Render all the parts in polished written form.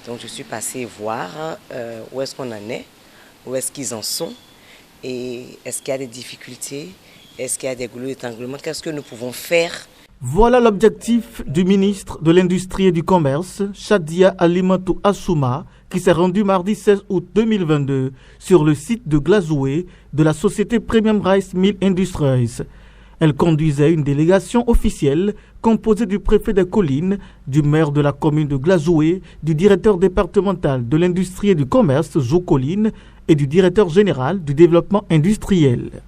Donc je suis passée voir où est-ce qu'on en est, où est-ce qu'ils en sont et est-ce qu'il y a des difficultés, est-ce qu'il y a des goulots d'étranglement, qu'est-ce que nous pouvons faire. Voilà l'objectif du ministre de l'Industrie et du Commerce, Shadia Alimatou Assouma, qui s'est rendu mardi 16 août 2022 sur le site de Glazoué de la société Premium Rice Mill Industries. Elle conduisait une délégation officielle composée du préfet des collines, du maire de la commune de Glazoué, du directeur départemental de l'Industrie et du Commerce, Zoukoline, et du directeur général du développement industriel.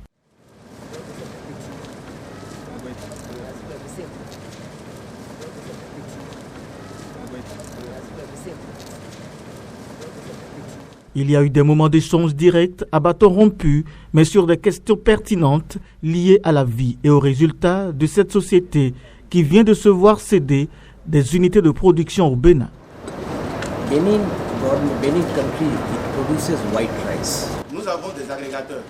Il y a eu des moments d'échange direct à bâton rompu, mais sur des questions pertinentes liées à la vie et aux résultats de cette société qui vient de se voir céder des unités de production au Bénin. Benin country, it produces white rice. Nous avons des agrégateurs.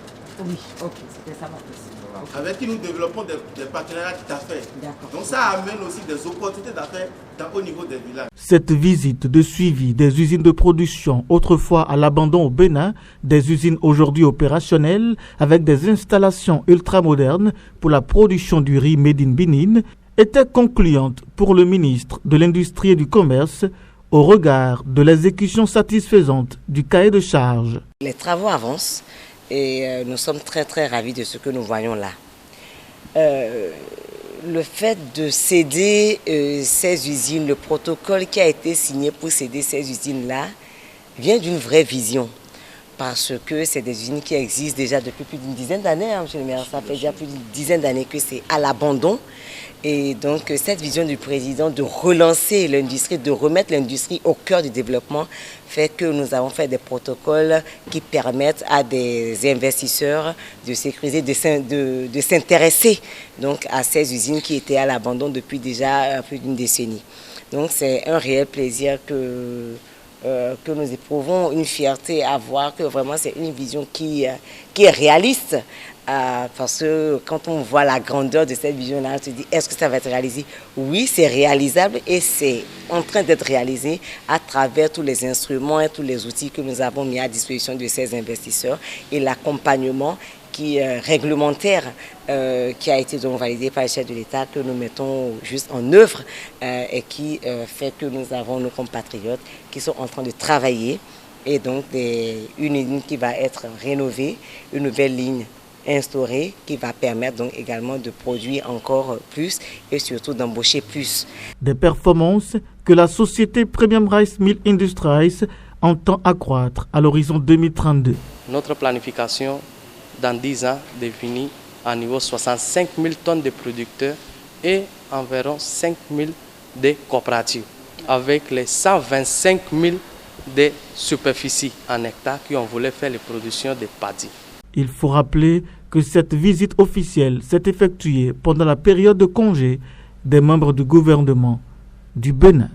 Oui, ok, c'était ça ma question. Avec qui nous développons des partenariats d'affaires. Donc ça amène aussi des opportunités d'affaires au niveau des villages. Cette visite de suivi des usines de production, autrefois à l'abandon au Bénin, des usines aujourd'hui opérationnelles avec des installations ultramodernes pour la production du riz made in Benin, était concluante pour le ministre de l'Industrie et du Commerce au regard de l'exécution satisfaisante du cahier de charges. Les travaux avancent. Et nous sommes très très ravis de ce que nous voyons là. Le fait de céder ces usines, le protocole qui a été signé pour céder ces usines-là, vient d'une vraie vision. Parce que c'est des usines qui existent déjà depuis plus d'une dizaine d'années, monsieur le maire. Ça fait déjà plus d'une dizaine d'années que c'est à l'abandon. Et donc cette vision du président de relancer l'industrie, de remettre l'industrie au cœur du développement, fait que nous avons fait des protocoles qui permettent à des investisseurs de sécuriser, de s'intéresser donc à ces usines qui étaient à l'abandon depuis déjà plus d'une décennie. Donc c'est un réel plaisir que nous éprouvons, une fierté à voir que vraiment c'est une vision qui est réaliste. Parce que quand on voit la grandeur de cette vision-là, on se dit, est-ce que ça va être réalisé? Oui, c'est réalisable et c'est en train d'être réalisé à travers tous les instruments et tous les outils que nous avons mis à disposition de ces investisseurs et l'accompagnement réglementaire qui a été donc validé par le chef de l'État, que nous mettons juste en œuvre et qui fait que nous avons nos compatriotes qui sont en train de travailler et donc une ligne qui va être rénovée, une nouvelle ligne instaurée qui va permettre donc également de produire encore plus et surtout d'embaucher plus. Des performances que la société Premium Rice Mill Industries entend accroître à l'horizon 2032. Notre planification dans 10 ans définit à niveau 65 000 tonnes de producteurs et environ 5 000 de coopératives, avec les 125 000 de superficies en hectares qui ont voulu faire les productions de paddy. Il faut rappeler que cette visite officielle s'est effectuée pendant la période de congé des membres du gouvernement du Bénin.